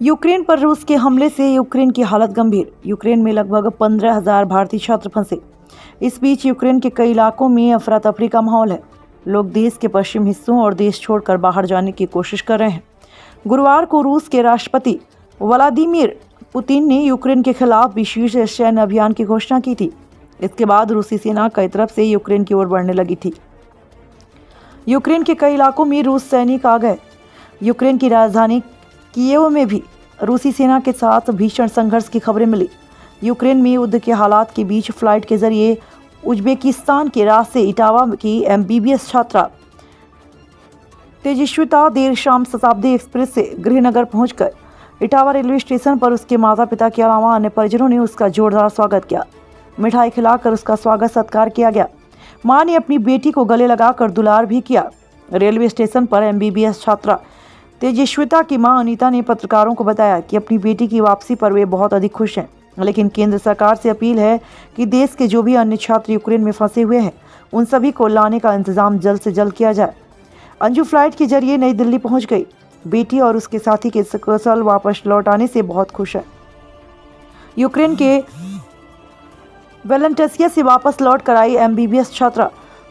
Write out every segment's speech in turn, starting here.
Ukraine पर रूस के हमले से यूक्रेन की हालत गंभीर। यूक्रेन में लगभग 15,000 भारतीय छात्र फंसे। इस बीच यूक्रेन के कई इलाकों में अफरा तफरी का माहौल है। लोग देश के पश्चिम हिस्सों और देश छोड़कर बाहर जाने की कोशिश कर रहे हैं। गुरुवार को रूस के राष्ट्रपति व्लादिमीर पुतिन ने यूक्रेन के खिलाफ विशेष सैन्य अभियान की घोषणा की थी। इसके बाद रूसी सेना कई तरफ से यूक्रेन की ओर बढ़ने लगी थी। यूक्रेन के कई इलाकों में रूस सैनिक आ गए। यूक्रेन की राजधानी कीव में भी रूसी सेना के साथ भीषण संघर्ष की खबरें मिली। यूक्रेन में युद्ध के हालात के बीच फ्लाइट के जरिए उज्बेकिस्तान के रास्ते इटावा की MBBS छात्रा तेजस्विता देर शाम शताब्दी एक्सप्रेस से गृहनगर पहुंचकर इटावा रेलवे स्टेशन पर उसके माता पिता के अलावा अन्य परिजनों ने उसका जोरदार स्वागत किया। मिठाई खिलाकर उसका स्वागत सत्कार किया गया। मां ने अपनी बेटी को गले लगाकर दुलार भी किया। रेलवे स्टेशन पर MBBS छात्रा तेजस्विता की मां अनीता ने पत्रकारों को बताया कि अपनी बेटी की वापसी पर वे बहुत अधिक खुश हैं, लेकिन केंद्र सरकार से अपील है कि देश के जो भी अन्य छात्र यूक्रेन में फंसे हुए हैं उन सभी को लाने का इंतजाम जल्द से जल्द किया जाए। अंजू फ्लाइट के जरिए नई दिल्ली पहुंच गई। बेटी और उसके साथी के सकुशल वापस लौट आने से बहुत खुश है। यूक्रेन के वेलेंटिसिया से वापस लौट कर आई MBBS छात्रा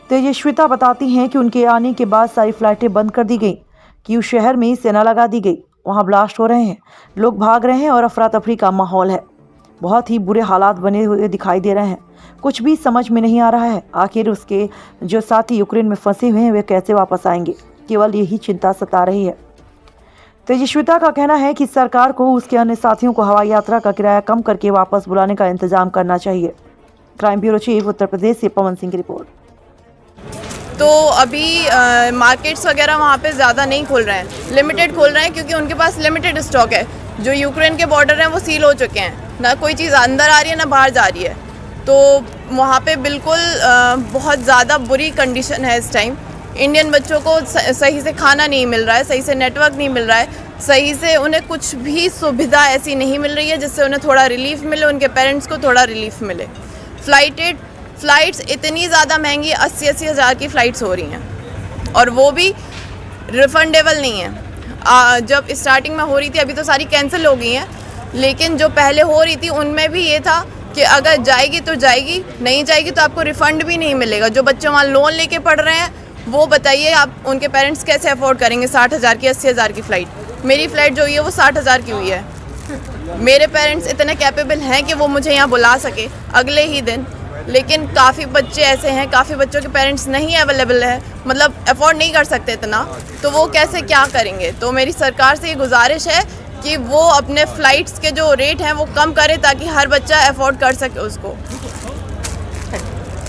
तेजस्विता बताती हैं कि उनके आने के बाद सारी फ्लाइटें बंद कर दी गई। कीव शहर में सेना लगा दी गई। वहां ब्लास्ट हो रहे हैं, लोग भाग रहे हैं और अफरा तफरी का माहौल है। बहुत ही बुरे हालात बने हुए दिखाई दे रहे हैं। कुछ भी समझ में नहीं आ रहा है, आखिर उसके जो साथी यूक्रेन में फंसे हुए हैं वे कैसे वापस आएंगे। केवल यही चिंता सता रही है। तेजस्विता का कहना है कि सरकार को उसके अन्य साथियों को हवाई यात्रा का किराया कम करके वापस बुलाने का इंतजाम करना चाहिए। Crime bureau chief Uttar Pradesh से पवन सिंह की रिपोर्ट। तो अभी मार्केट्स वगैरह वहाँ पे ज़्यादा नहीं खोल रहे हैं, लिमिटेड खोल रहे हैं क्योंकि उनके पास लिमिटेड स्टॉक है। जो यूक्रेन के बॉर्डर हैं वो सील हो चुके हैं, ना कोई चीज़ अंदर आ रही है ना बाहर जा रही है। तो वहाँ पे बिल्कुल बहुत ज़्यादा बुरी कंडीशन है इस टाइम। इंडियन बच्चों को सही से खाना नहीं मिल रहा है, सही से नेटवर्क नहीं मिल रहा है, सही से उन्हें कुछ भी सुविधा ऐसी नहीं मिल रही है जिससे उन्हें थोड़ा रिलीफ मिले, उनके पेरेंट्स को थोड़ा रिलीफ मिले। फ्लाइट्स इतनी ज़्यादा महंगी 80-80 हज़ार की फ़्लाइट्स हो रही हैं और वो भी रिफंडेबल नहीं है। जब स्टार्टिंग में हो रही थी, अभी तो सारी कैंसिल हो गई हैं, लेकिन जो पहले हो रही थी उनमें भी ये था कि अगर जाएगी तो जाएगी, नहीं जाएगी तो आपको रिफ़ंड भी नहीं मिलेगा। जो बच्चे वहाँ लोन लेके पढ़ रहे हैं वो बताइए आप उनके पेरेंट्स कैसे अफोर्ड करेंगे 60,000 की 80,000 की फ़्लाइट। मेरी फ़्लाइट जो हुई है वो 60,000 की हुई है। मेरे पेरेंट्स इतने कैपेबल हैं कि वो मुझे यहाँ बुला सके अगले ही दिन, लेकिन काफ़ी बच्चे ऐसे हैं, काफ़ी बच्चों के पेरेंट्स नहीं अवेलेबल है, मतलब अफोर्ड नहीं कर सकते इतना, तो वो कैसे क्या करेंगे। तो मेरी सरकार से ये गुजारिश है कि वो अपने फ़्लाइट्स के जो रेट हैं वो कम करे ताकि हर बच्चा अफोर्ड कर सके उसको।